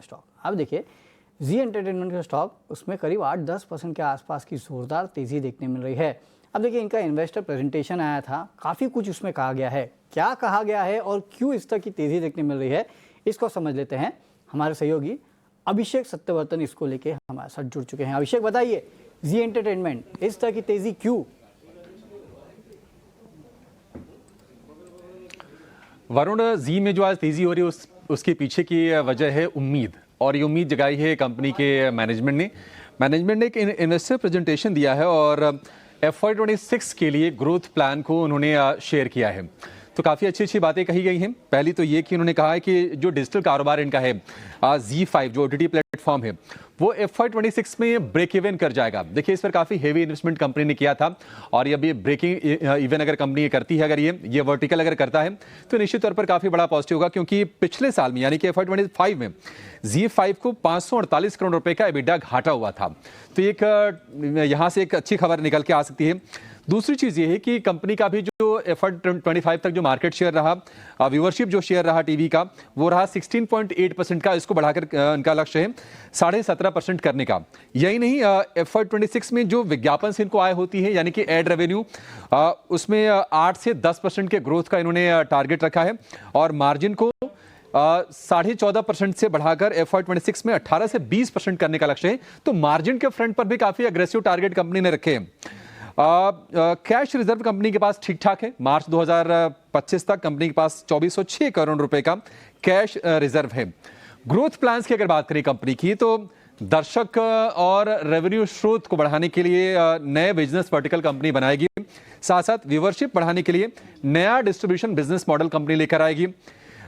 Stock. अब देखिए जी entertainment का स्टॉक उसमें करीब 8-10% के आसपास की जोरदार तेज़ी देखने मिल रही है। अब देखिए इनका इन्वेस्टर प्रेजेंटेशन आया था, काफ़ी कुछ उसमें कहा गया है। क्या कहा गया है और क्यों इस तरह की तेज़ी देखने मिल रही है, इसको समझ लेते हैं। हमारे सहयोगी अभिषेक सत्यवर्तन इसको लेके हमारे साथ जुड़ चुके हैं। अभिषेक बताइए, जी एंटरटेनमेंट इस तरह की तेज़ी क्यों? वरुण, जी में जो आज तेजी हो रही है उसके पीछे की वजह है उम्मीद, और ये उम्मीद जगाई है कंपनी के मैनेजमेंट ने एक इन्वेस्टर प्रेजेंटेशन दिया है और FY26 के लिए ग्रोथ प्लान को उन्होंने शेयर किया है। तो काफ़ी अच्छी अच्छी बातें कही गई हैं। पहली तो ये कि उन्होंने कहा है कि जो डिजिटल कारोबार इनका है Z5 जो OTT प्लेटफॉर्म है वो FY26 में ब्रेक इवन कर जाएगा। देखिए इस पर काफ़ी हेवी इन्वेस्टमेंट कंपनी ने किया था और अब ये ब्रेकिंग इवन अगर कंपनी ये करती है, अगर ये वर्टिकल अगर करता है तो निश्चित तौर पर काफ़ी बड़ा पॉजिटिव होगा, क्योंकि पिछले साल में यानी कि FY25 में Z5 को 548 करोड़ रुपए का EBITDA घाटा हुआ था। तो एक यहाँ से एक अच्छी खबर निकल के आ सकती है। दूसरी चीज़ ये है कि कंपनी का भी जो FY25 तक जो मार्केट शेयर रहा, व्यूअरशिप जो शेयर रहा टीवी का, वो रहा 16.8% का। इसको बढ़ाकर इनका लक्ष्य है 17.5% करने का। यही नहीं, FY26 में जो विज्ञापन से इनको आय होती है यानी कि एड रेवेन्यू, उसमें 8 से 10% के ग्रोथ का इन्होंने टारगेट रखा है और मार्जिन को 14.5% से बढ़ाकर FY26 में 18 से 20% करने का लक्ष्य है। तो मार्जिन के फ्रंट पर भी काफी अग्रेसिव टारगेट कंपनी ने रखे हैं। कैश रिजर्व कंपनी के पास ठीक ठाक है। मार्च 2025 तक कंपनी के पास 2406 करोड़ रुपए का कैश रिजर्व है। ग्रोथ प्लान्स की अगर बात करें कंपनी की, तो दर्शक और रेवेन्यू स्रोत को बढ़ाने के लिए नए बिजनेस वर्टिकल कंपनी बनाएगी। साथ साथ व्यूअरशिप बढ़ाने के लिए नया डिस्ट्रीब्यूशन बिजनेस मॉडल कंपनी लेकर आएगी।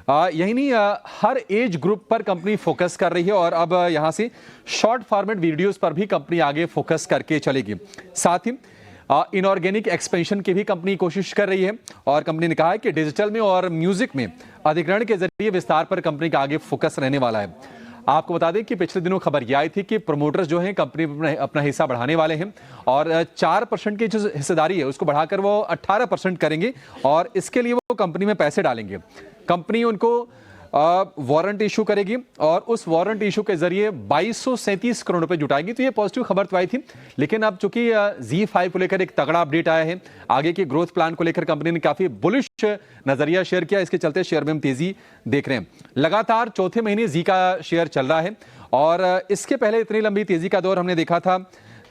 यही नहीं, हर एज ग्रुप पर कंपनी फोकस कर रही है और अब यहां से शॉर्ट फॉर्मेट वीडियोस पर भी कंपनी आगे फोकस करके चलेगी। साथ ही इनऑर्गेनिक एक्सपेंशन की भी कंपनी कोशिश कर रही है और कंपनी ने कहा है कि डिजिटल में और म्यूजिक में अधिग्रहण के जरिए विस्तार पर कंपनी का आगे फोकस रहने वाला है। आपको बता दें कि पिछले दिनों खबर यह आई थी कि प्रमोटर्स जो हैं कंपनी में अपना हिस्सा बढ़ाने वाले हैं और 4% की जो हिस्सेदारी है उसको बढ़ाकर वो 18% करेंगे और इसके लिए वो कंपनी में पैसे डालेंगे। कंपनी उनको वारंट इशू करेगी और उस वारंट इशू के जरिए 2237 करोड़ रुपए जुटाएगी। तो ये पॉजिटिव खबर तो आई थी, लेकिन अब चूंकि Z5 को लेकर एक तगड़ा अपडेट आया है, आगे के ग्रोथ प्लान को लेकर कंपनी ने काफी बुलिश नजरिया शेयर किया। इसके चलते शेयर में हम तेजी देख रहे हैं। लगातार चौथे महीने जी का शेयर चल रहा है और इसके पहले इतनी लंबी तेजी का दौर हमने देखा था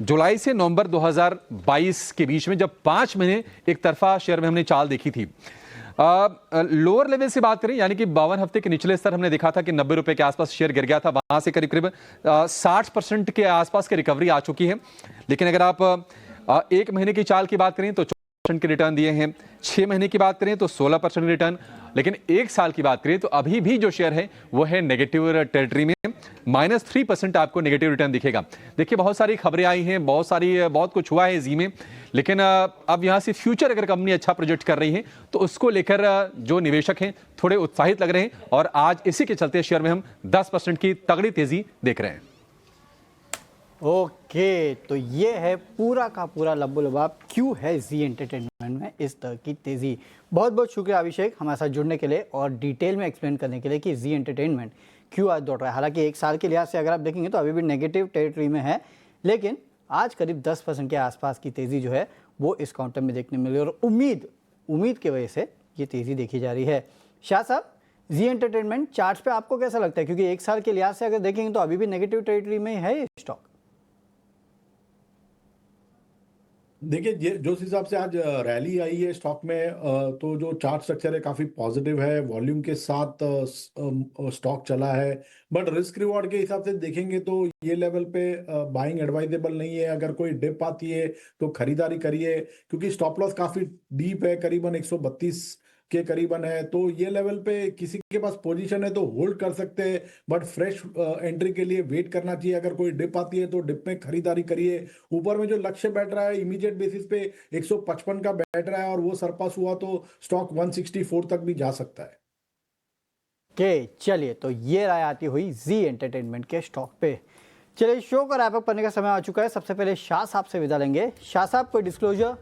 जुलाई से नवंबर 2022 के बीच में, जब 5 महीने एक तरफा शेयर में हमने चाल देखी थी। लोअर लेवल से बात करें यानी कि 52 हफ्ते के निचले स्तर हमने देखा था कि 90 रुपए के आसपास शेयर गिर गया था। वहां से करीब करीब 60% के आसपास की रिकवरी आ चुकी है। लेकिन अगर आप एक महीने की चाल की बात करें तो 14% के रिटर्न दिए हैं, 6 महीने की बात करें तो 16% रिटर्न, लेकिन एक साल की बात करें तो अभी भी जो शेयर है वो है नेगेटिव टेरिटरी में, -3% आपको नेगेटिव रिटर्न दिखेगा। देखिए बहुत सारी खबरें आई हैं, बहुत कुछ हुआ है जी में, लेकिन अब यहां से फ्यूचर अगर कंपनी अच्छा प्रोजेक्ट कर रही है तो उसको लेकर जो निवेशक हैं थोड़े उत्साहित लग रहे हैं और आज इसी के चलते शेयर में हम 10% की तगड़ी तेजी देख रहे हैं। ओके, तो ये है पूरा का पूरा लबोलबाब क्यों है जी एंटरटेनमेंट में इस तरह की तेजी। बहुत बहुत शुक्रिया अभिषेक हमारे साथ जुड़ने के लिए और डिटेल में एक्सप्लेन करने के लिए कि जी एंटरटेनमेंट क्यों आज दौड़ रहा है। हालांकि एक साल के लिहाज से अगर आप देखेंगे तो अभी भी नेगेटिव टेरिटरी में है, लेकिन आज करीब 10% के आसपास की तेजी जो है वो इस काउंटर में देखने मिली और उम्मीद की वजह से ये तेजी देखी जा रही है। शाह साहब, जी एंटरटेनमेंट चार्ट्स पे आपको कैसा लगता है, क्योंकि एक साल के लिहाज से अगर देखेंगे तो अभी भी नेगेटिव टेरिटरी में है ये स्टॉक? देखिए जिस हिसाब से आज रैली आई है स्टॉक में, तो जो चार्ट स्ट्रक्चर है काफी पॉजिटिव है, वॉल्यूम के साथ स्टॉक चला है। बट रिस्क रिवॉर्ड के हिसाब से देखेंगे तो ये लेवल पे बाइंग एडवाइजेबल नहीं है। अगर कोई डिप आती है तो खरीदारी करिए, क्योंकि स्टॉप लॉस काफी डीप है, करीबन 132 के करीबन है। तो ये लेवल पे किसी के पास पोजीशन है तो होल्ड कर सकते हैं, बट फ्रेश एंट्री के लिए वेट करना चाहिए। अगर कोई डिप आती है तो डिप में खरीदारी करिए। ऊपर में जो लक्ष्य बैठ रहा है इमीडिएट बेसिस पे 155 का बैठ रहा है और वो सरपास हुआ तो स्टॉक 164 तक भी जा सकता है। चलिए, तो ये राय आती हुई जी एंटरटेनमेंट के स्टॉक पे। चलिए, शो का रैप अप करने का समय आ चुका है। सबसे पहले शाह साहब से विदा लेंगे। शाह साहब, कोई डिस्क्लोजर?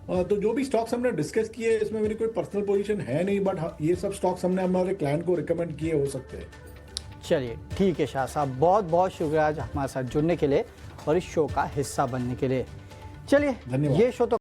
तो जो भी स्टॉक्स हमने डिस्कस किए इसमें मेरी कोई पर्सनल पोजीशन है नहीं, बट ये सब स्टॉक्स हमने हमारे क्लाइंट को रिकमेंड किए हो सकते हैं। चलिए ठीक है शाह साहब, बहुत बहुत शुक्रिया आज हमारे साथ जुड़ने के लिए और इस शो का हिस्सा बनने के लिए। चलिए धन्यवाद। ये शो तो